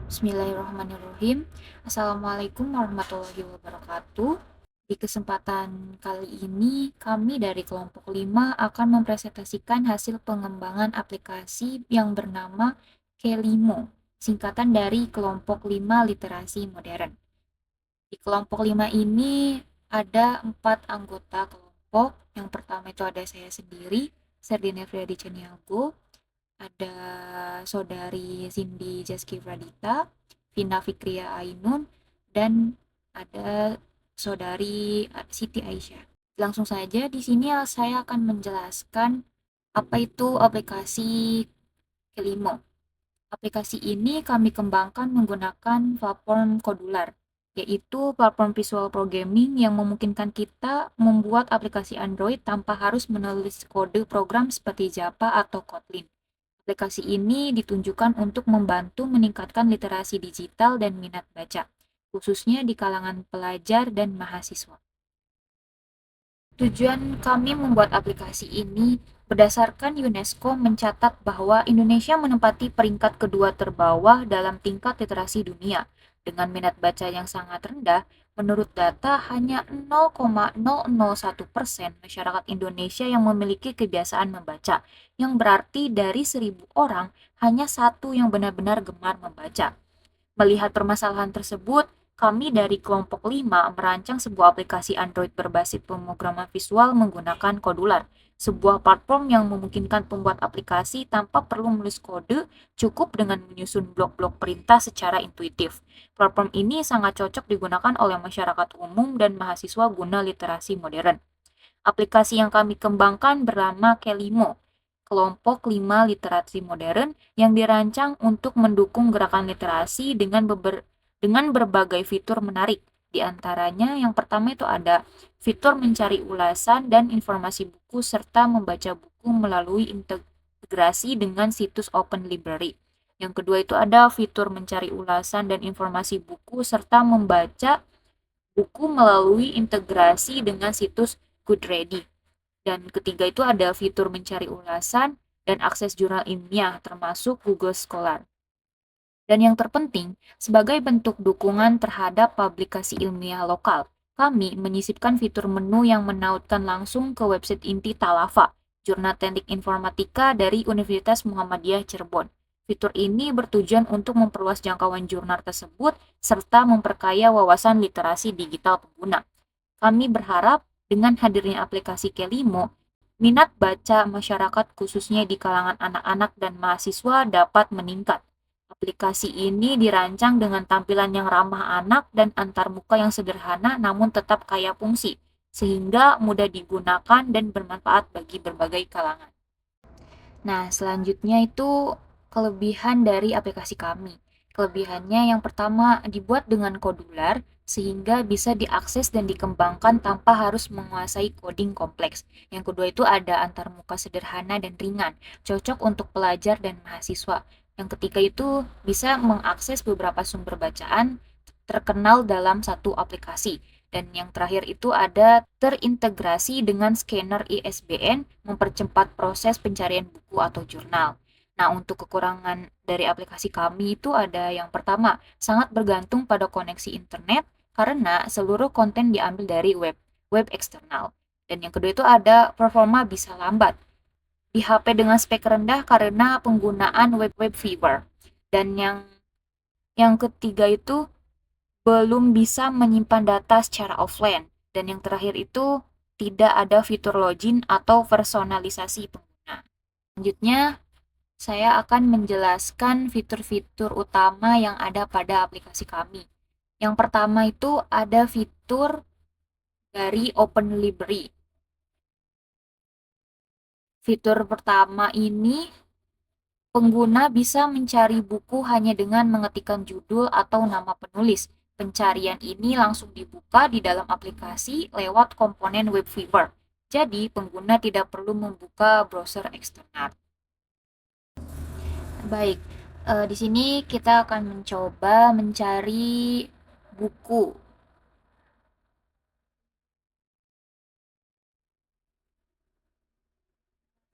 Bismillahirrahmanirrahim. Assalamualaikum warahmatullahi wabarakatuh. Di kesempatan kali ini, kami dari kelompok 5 akan mempresentasikan hasil pengembangan aplikasi yang bernama Kelimo, singkatan dari kelompok 5 literasi modern. Di kelompok 5 ini ada 4 anggota kelompok. Yang pertama itu ada saya sendiri, Serdine Friadi Ceniago, ada saudari Cindy Jaski Pradita, Vina Fikria Ainun, dan ada saudari Siti Aisyah. Langsung saja di sini saya akan menjelaskan apa itu aplikasi Kelimo. Aplikasi ini kami kembangkan menggunakan platform Kodular, yaitu platform visual programming yang memungkinkan kita membuat aplikasi Android tanpa harus menulis kode program seperti Java atau Kotlin. Aplikasi ini ditunjukkan untuk membantu meningkatkan literasi digital dan minat baca, khususnya di kalangan pelajar dan mahasiswa. Tujuan kami membuat aplikasi ini berdasarkan UNESCO mencatat bahwa Indonesia menempati peringkat kedua terbawah dalam tingkat literasi dunia. Dengan minat baca yang sangat rendah, menurut data hanya 0,001% masyarakat Indonesia yang memiliki kebiasaan membaca, yang berarti dari 1.000 orang, hanya satu yang benar-benar gemar membaca. Melihat permasalahan tersebut, kami dari kelompok 5 merancang sebuah aplikasi Android berbasis pemrograman visual menggunakan Kodular, sebuah platform yang memungkinkan pembuat aplikasi tanpa perlu menulis kode, cukup dengan menyusun blok-blok perintah secara intuitif. Platform ini sangat cocok digunakan oleh masyarakat umum dan mahasiswa guna literasi modern. Aplikasi yang kami kembangkan bernama Kelimo, kelompok 5 literasi modern yang dirancang untuk mendukung gerakan literasi dengan berbagai fitur menarik. Di antaranya yang pertama itu ada fitur mencari ulasan dan informasi buku serta membaca buku melalui integrasi dengan situs Open Library. Yang kedua itu ada fitur mencari ulasan dan informasi buku serta membaca buku melalui integrasi dengan situs GoodReady. Dan ketiga itu ada fitur mencari ulasan dan akses jurnal ilmiah termasuk Google Scholar. Dan yang terpenting, sebagai bentuk dukungan terhadap publikasi ilmiah lokal, kami menyisipkan fitur menu yang menautkan langsung ke website inti Talafa, Jurnal Teknik Informatika dari Universitas Muhammadiyah Cirebon. Fitur ini bertujuan untuk memperluas jangkauan jurnal tersebut serta memperkaya wawasan literasi digital pengguna. Kami berharap dengan hadirnya aplikasi Kelimo, minat baca masyarakat khususnya di kalangan anak-anak dan mahasiswa dapat meningkat. Aplikasi ini dirancang dengan tampilan yang ramah anak dan antarmuka yang sederhana namun tetap kaya fungsi, sehingga mudah digunakan dan bermanfaat bagi berbagai kalangan. Nah, selanjutnya itu kelebihan dari aplikasi kami. Kelebihannya yang pertama dibuat dengan Kodular sehingga bisa diakses dan dikembangkan tanpa harus menguasai coding kompleks. Yang kedua itu ada antarmuka sederhana dan ringan, cocok untuk pelajar dan mahasiswa. Yang ketiga itu bisa mengakses beberapa sumber bacaan terkenal dalam satu aplikasi. Dan yang terakhir itu ada terintegrasi dengan scanner ISBN mempercepat proses pencarian buku atau jurnal. Nah, untuk kekurangan dari aplikasi kami itu ada yang pertama, sangat bergantung pada koneksi internet karena seluruh konten diambil dari web eksternal. Dan yang kedua itu ada performa bisa lambat di HP dengan spek rendah karena penggunaan web viewer. Dan yang ketiga itu belum bisa menyimpan data secara offline. Dan yang terakhir itu tidak ada fitur login atau personalisasi pengguna. Selanjutnya, saya akan menjelaskan fitur-fitur utama yang ada pada aplikasi kami. Yang pertama itu ada fitur dari Open Library. Fitur pertama ini pengguna bisa mencari buku hanya dengan mengetikkan judul atau nama penulis. Pencarian ini langsung dibuka di dalam aplikasi lewat komponen web viewer. Jadi, pengguna tidak perlu membuka browser eksternal. Baik, di sini kita akan mencoba mencari buku.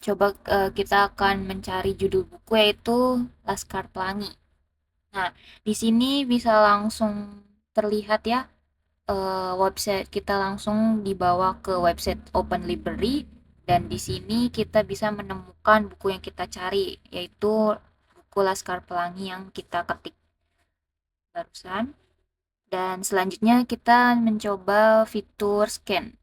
Coba kita akan mencari judul buku yaitu Laskar Pelangi. Nah, di sini bisa langsung terlihat ya, website kita langsung dibawa ke website Open Library, dan di sini kita bisa menemukan buku yang kita cari, yaitu buku Laskar Pelangi yang kita ketik barusan. Dan selanjutnya kita mencoba fitur scan.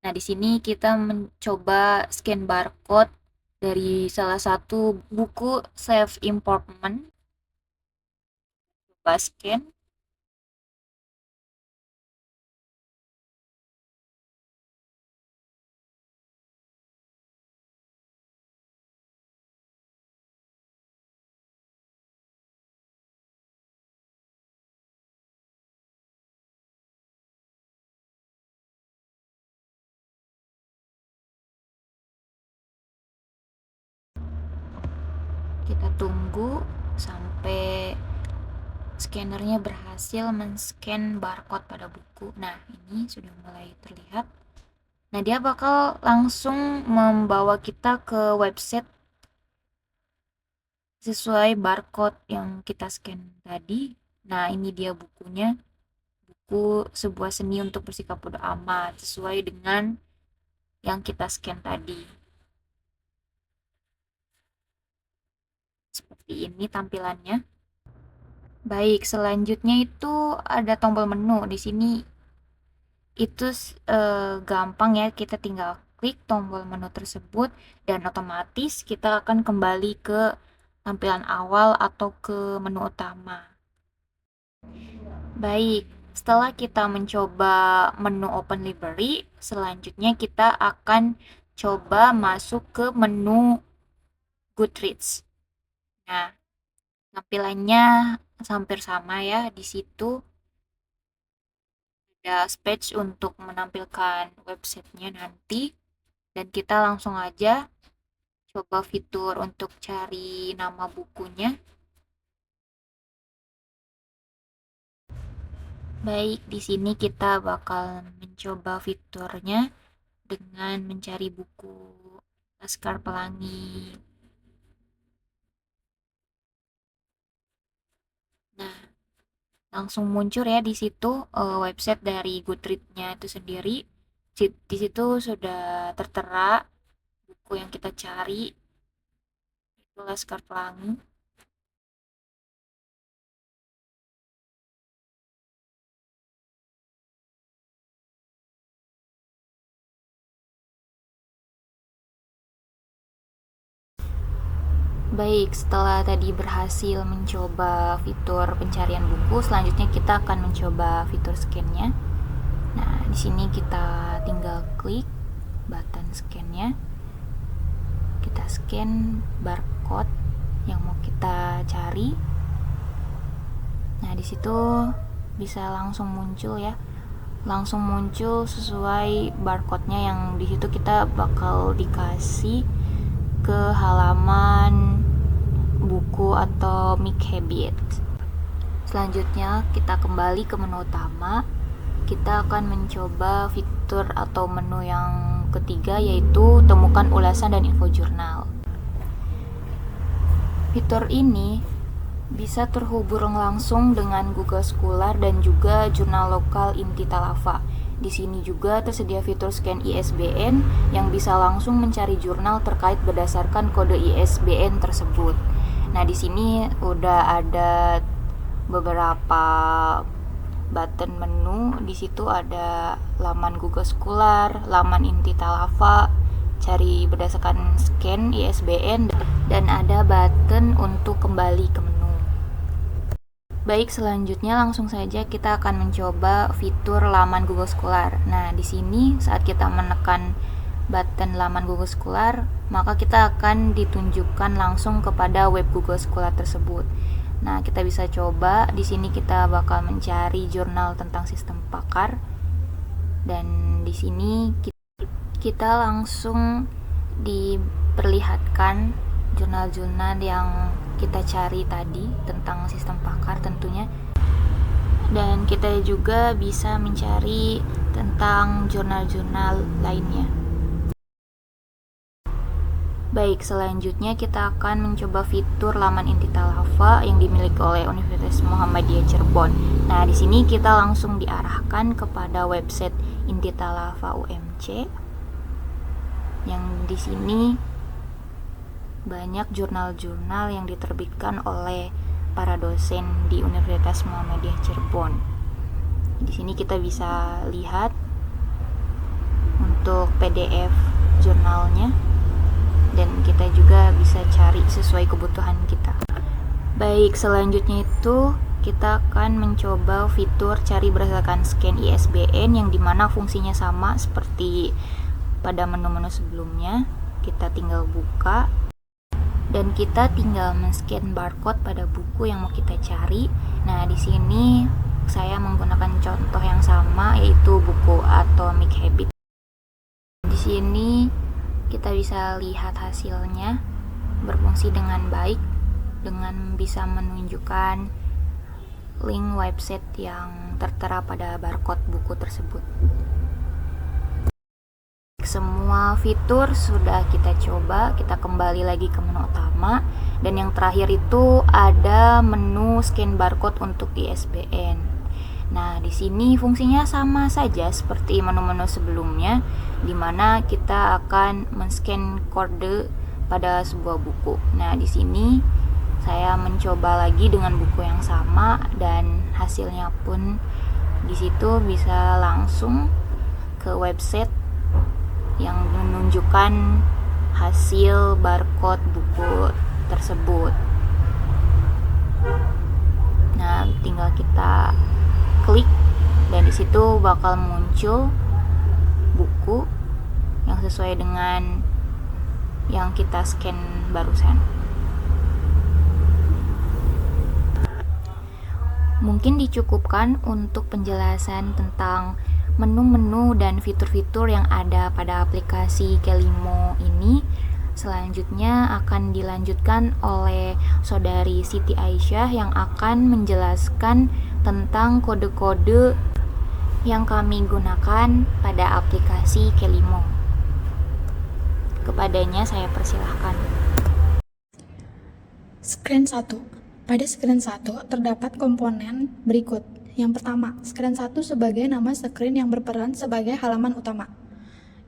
Nah, di sini kita mencoba scan barcode dari salah satu buku self improvement. Coba scan. Kita tunggu sampai scannernya berhasil men-scan barcode pada buku. Nah, ini sudah mulai terlihat. Nah, dia bakal langsung membawa kita ke website sesuai barcode yang kita scan tadi. Nah, ini dia bukunya. Buku Sebuah Seni untuk Bersikap Bodo Amat, sesuai dengan yang kita scan tadi. Seperti ini tampilannya. Baik, selanjutnya itu ada tombol menu. Di sini itu gampang ya, kita tinggal klik tombol menu tersebut dan otomatis kita akan kembali ke tampilan awal atau ke menu utama. Baik, setelah kita mencoba menu Open Library, selanjutnya kita akan coba masuk ke menu Goodreads. Nah, tampilannya hampir sama ya. Di situ ada page untuk menampilkan websitenya nanti, dan kita langsung aja coba fitur untuk cari nama bukunya. Baik, di sini kita bakal mencoba fiturnya dengan mencari buku Laskar Pelangi. Nah, langsung muncul ya di situ website dari Goodreads-nya itu sendiri. Di situ sudah tertera buku yang kita cari, itu Laskar Pelangi. Baik, setelah tadi berhasil mencoba fitur pencarian buku, selanjutnya kita akan mencoba fitur scan-nya. Nah, di sini kita tinggal klik button scan-nya. Kita scan barcode yang mau kita cari. Nah, di situ bisa langsung muncul ya. Langsung muncul sesuai barcode-nya, yang di situ kita bakal dikasih ke halaman buku atau Make Habit. Selanjutnya kita kembali ke menu utama. Kita akan mencoba fitur atau menu yang ketiga, yaitu temukan ulasan dan info jurnal. Fitur ini bisa terhubung langsung dengan Google Scholar dan juga jurnal lokal Inti Talafa. Di sini juga tersedia fitur scan ISBN yang bisa langsung mencari jurnal terkait berdasarkan kode ISBN tersebut. Nah, di sini udah ada beberapa button menu. Di situ ada laman Google Scholar, laman Inti Talafa, cari berdasarkan scan ISBN, dan ada button untuk kembali ke menu. Baik, selanjutnya langsung saja kita akan mencoba fitur laman Google Scholar. Nah, di sini saat kita menekan button laman Google Scholar, maka kita akan ditunjukkan langsung kepada web Google Scholar tersebut. Nah, kita bisa coba. Di sini kita bakal mencari jurnal tentang sistem pakar. Dan di sini kita langsung diperlihatkan jurnal-jurnal yang kita cari tadi tentang sistem pakar tentunya. Dan kita juga bisa mencari tentang jurnal-jurnal lainnya. Baik, selanjutnya kita akan mencoba fitur laman Intita Lava yang dimiliki oleh Universitas Muhammadiyah Cirebon. Nah, di sini kita langsung diarahkan kepada website Intita Lava UMC. Yang di sini banyak jurnal-jurnal yang diterbitkan oleh para dosen di Universitas Muhammadiyah Cirebon. Di sini kita bisa lihat untuk PDF jurnalnya, dan kita juga bisa cari sesuai kebutuhan kita. Baik, selanjutnya itu kita akan mencoba fitur cari berdasarkan scan ISBN yang dimana fungsinya sama seperti pada menu-menu sebelumnya. Kita tinggal buka dan kita tinggal men-scan barcode pada buku yang mau kita cari. Nah, di sini saya menggunakan contoh yang sama, yaitu buku Atomic Habits. Di sini kita bisa lihat hasilnya berfungsi dengan baik dengan bisa menunjukkan link website yang tertera pada barcode buku tersebut. Semua fitur sudah kita coba, kita kembali lagi ke menu utama, dan yang terakhir itu ada menu scan barcode untuk ISBN. Nah, di sini fungsinya sama saja seperti menu-menu sebelumnya, di mana kita akan men-scan kode pada sebuah buku. Nah, di sini saya mencoba lagi dengan buku yang sama dan hasilnya pun di situ bisa langsung ke website yang menunjukkan hasil barcode buku tersebut. Nah, tinggal kita klik dan di situ bakal muncul buku yang sesuai dengan yang kita scan barusan. Mungkin dicukupkan untuk penjelasan tentang menu-menu dan fitur-fitur yang ada pada aplikasi Kelimo ini. Selanjutnya akan dilanjutkan oleh Saudari Siti Aisyah yang akan menjelaskan tentang kode-kode yang kami gunakan pada aplikasi Kelimo. Kepadanya saya persilahkan. Screen 1. Pada screen 1 terdapat komponen berikut. Yang pertama, screen 1 sebagai nama screen yang berperan sebagai halaman utama.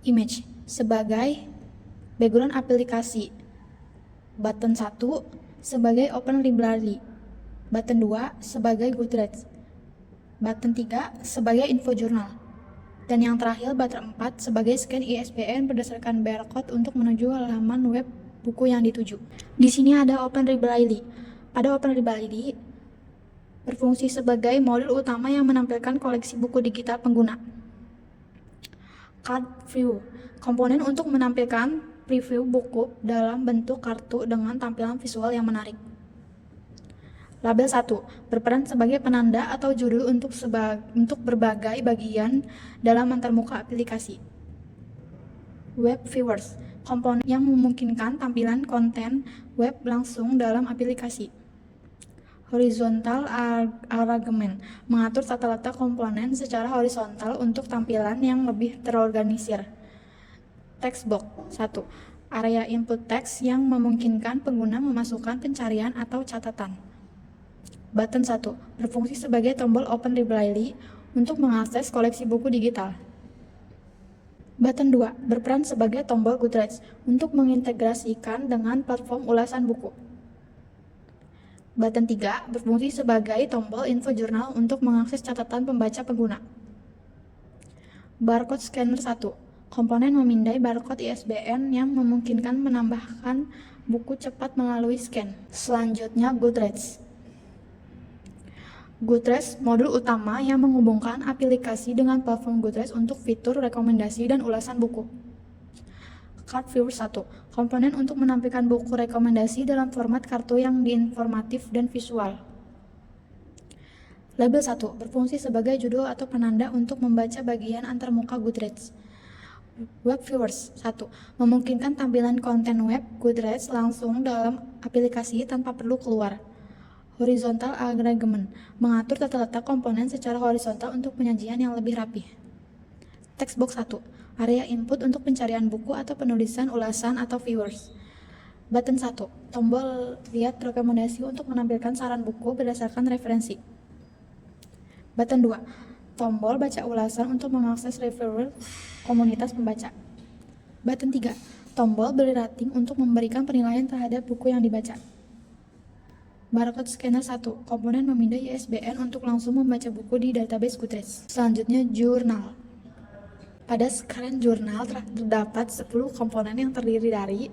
Image sebagai background aplikasi. Button 1 sebagai open library. Button 2 sebagai Goodreads. Button 3 sebagai info jurnal. Dan yang terakhir, button 4 sebagai scan ISBN berdasarkan barcode untuk menuju halaman web buku yang dituju. Di sini ada open library. Pada open library berfungsi sebagai modul utama yang menampilkan koleksi buku digital pengguna. Card view, komponen untuk menampilkan preview buku dalam bentuk kartu dengan tampilan visual yang menarik. Label 1 berperan sebagai penanda atau judul untuk berbagai bagian dalam antarmuka aplikasi. Web viewers, komponen yang memungkinkan tampilan konten web langsung dalam aplikasi. Horizontal arrangement mengatur tata letak komponen secara horizontal untuk tampilan yang lebih terorganisir. Text box 1. Area input teks yang memungkinkan pengguna memasukkan pencarian atau catatan. Button 1 berfungsi sebagai tombol open library untuk mengakses koleksi buku digital. Button 2 berperan sebagai tombol Goodreads untuk mengintegrasikan dengan platform ulasan buku. Button 3 berfungsi sebagai tombol info jurnal untuk mengakses catatan pembaca pengguna. Barcode scanner 1 komponen memindai barcode ISBN yang memungkinkan menambahkan buku cepat melalui scan. Selanjutnya Goodreads. Goodreads modul utama yang menghubungkan aplikasi dengan platform Goodreads untuk fitur rekomendasi dan ulasan buku. Card viewer 1 komponen untuk menampilkan buku rekomendasi dalam format kartu yang informatif dan visual. Label 1 berfungsi sebagai judul atau penanda untuk membaca bagian antarmuka Goodreads. Web viewers 1 memungkinkan tampilan konten web Goodreads langsung dalam aplikasi tanpa perlu keluar. Horizontal arrangement mengatur tata letak komponen secara horizontal untuk penyajian yang lebih rapi. Text box 1 area input untuk pencarian buku atau penulisan ulasan atau viewers. Button 1. Tombol lihat rekomendasi untuk menampilkan saran buku berdasarkan referensi. Button 2. Tombol baca ulasan untuk mengakses reviewer komunitas pembaca. Button 3. Tombol beri rating untuk memberikan penilaian terhadap buku yang dibaca. Barcode Scanner 1. Komponen memindai ISBN untuk langsung membaca buku di database Goodreads. Selanjutnya, jurnal. Pada screen jurnal terdapat 10 komponen yang terdiri dari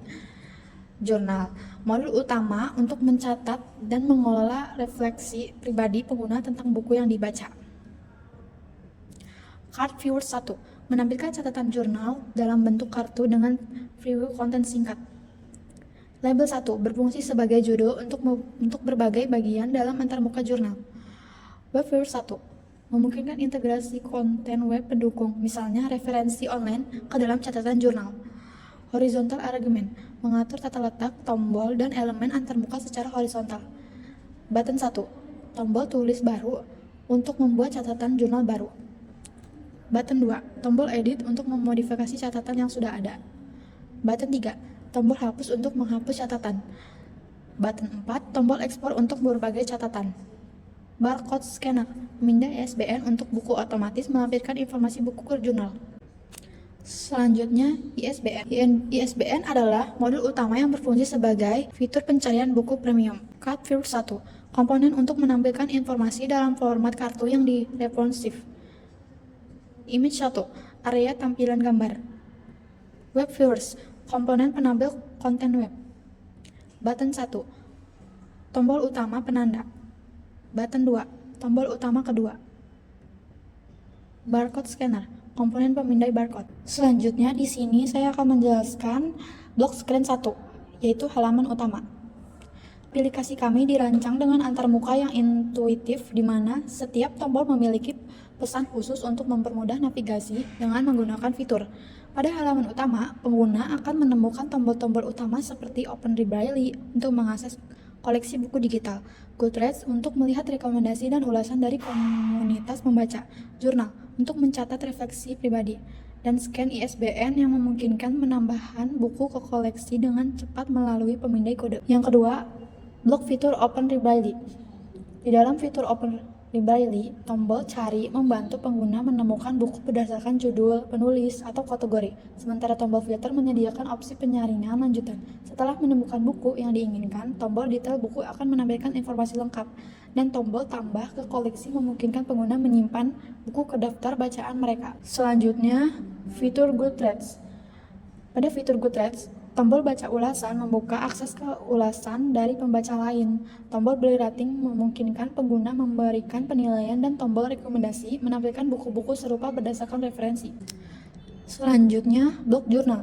jurnal, modul utama untuk mencatat dan mengelola refleksi pribadi pengguna tentang buku yang dibaca. Card Viewer 1. Menampilkan catatan jurnal dalam bentuk kartu dengan preview konten singkat. Label 1. Berfungsi sebagai judul untuk berbagai bagian dalam antarmuka jurnal. Web Viewer 1. Memungkinkan integrasi konten web pendukung, misalnya referensi online, ke dalam catatan jurnal. Horizontal Arrangement. Mengatur tata letak, tombol, dan elemen antarmuka secara horizontal. Button 1. Tombol tulis baru untuk membuat catatan jurnal baru. Button 2. Tombol edit untuk memodifikasi catatan yang sudah ada. Button 3. Tombol hapus untuk menghapus catatan. Button 4. Tombol ekspor untuk berbagai catatan. Barcode Scanner. Memindai ISBN untuk buku otomatis menampilkan informasi buku ke jurnal. Selanjutnya, ISBN. ISBN adalah modul utama yang berfungsi sebagai fitur pencarian buku premium. Card Viewer 1. Komponen untuk menampilkan informasi dalam format kartu yang responsif. Image 1. Area tampilan gambar. Web Viewers. Komponen penampil konten web. Button 1. Tombol utama penanda. Button 2. Tombol utama kedua. Barcode Scanner. Komponen pemindai barcode. Selanjutnya di sini saya akan menjelaskan blok screen 1, yaitu halaman utama. Aplikasi kami dirancang dengan antarmuka yang intuitif, di mana setiap tombol memiliki pesan khusus untuk mempermudah navigasi dengan menggunakan fitur. Pada halaman utama, pengguna akan menemukan tombol-tombol utama seperti Open Library untuk mengakses koleksi buku digital, Goodreads untuk melihat rekomendasi dan ulasan dari komunitas membaca, jurnal untuk mencatat refleksi pribadi, dan scan ISBN yang memungkinkan menambahkan buku ke koleksi dengan cepat melalui pemindai kode. Yang kedua, blok fitur Open Library. Di dalam fitur Open Library, tombol cari membantu pengguna menemukan buku berdasarkan judul, penulis, atau kategori, sementara tombol filter menyediakan opsi penyaringan lanjutan. Setelah menemukan buku yang diinginkan, tombol detail buku akan menampilkan informasi lengkap, dan tombol tambah ke koleksi memungkinkan pengguna menyimpan buku ke daftar bacaan mereka. Selanjutnya, fitur Goodreads. Pada fitur Goodreads, tombol baca ulasan membuka akses ke ulasan dari pembaca lain. Tombol beri rating memungkinkan pengguna memberikan penilaian, dan tombol rekomendasi menampilkan buku-buku serupa berdasarkan referensi. Selanjutnya, blok jurnal.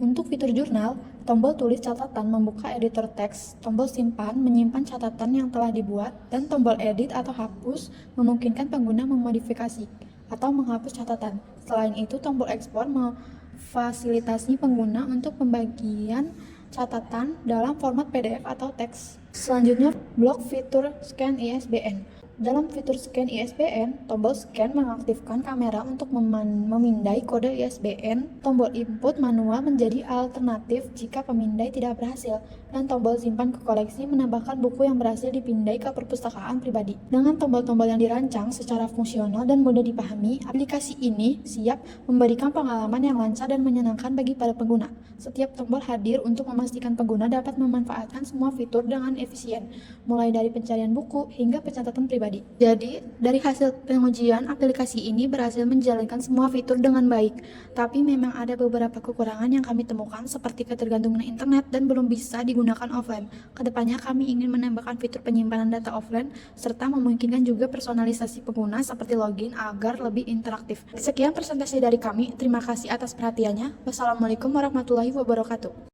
Untuk fitur jurnal, tombol tulis catatan membuka editor teks, tombol simpan menyimpan catatan yang telah dibuat, dan tombol edit atau hapus memungkinkan pengguna memodifikasi atau menghapus catatan. Selain itu, tombol ekspor memfasilitasi pengguna untuk pembagian catatan dalam format PDF atau teks. Selanjutnya, blok fitur scan ISBN. Dalam fitur scan ISBN, tombol scan mengaktifkan kamera untuk memindai kode ISBN. Tombol input manual menjadi alternatif jika pemindai tidak berhasil, dan tombol simpan ke koleksi menambahkan buku yang berhasil dipindai ke perpustakaan pribadi. Dengan tombol-tombol yang dirancang secara fungsional dan mudah dipahami, aplikasi ini siap memberikan pengalaman yang lancar dan menyenangkan bagi para pengguna. Setiap tombol hadir untuk memastikan pengguna dapat memanfaatkan semua fitur dengan efisien, mulai dari pencarian buku hingga pencatatan pribadi. Jadi, dari hasil pengujian, aplikasi ini berhasil menjalankan semua fitur dengan baik. Tapi memang ada beberapa kekurangan yang kami temukan, seperti ketergantungan internet dan belum bisa digunakan offline. Kedepannya kami ingin menambahkan fitur penyimpanan data offline, serta memungkinkan juga personalisasi pengguna seperti login agar lebih interaktif. Sekian presentasi dari kami, terima kasih atas perhatiannya. Wassalamualaikum warahmatullahi wabarakatuh.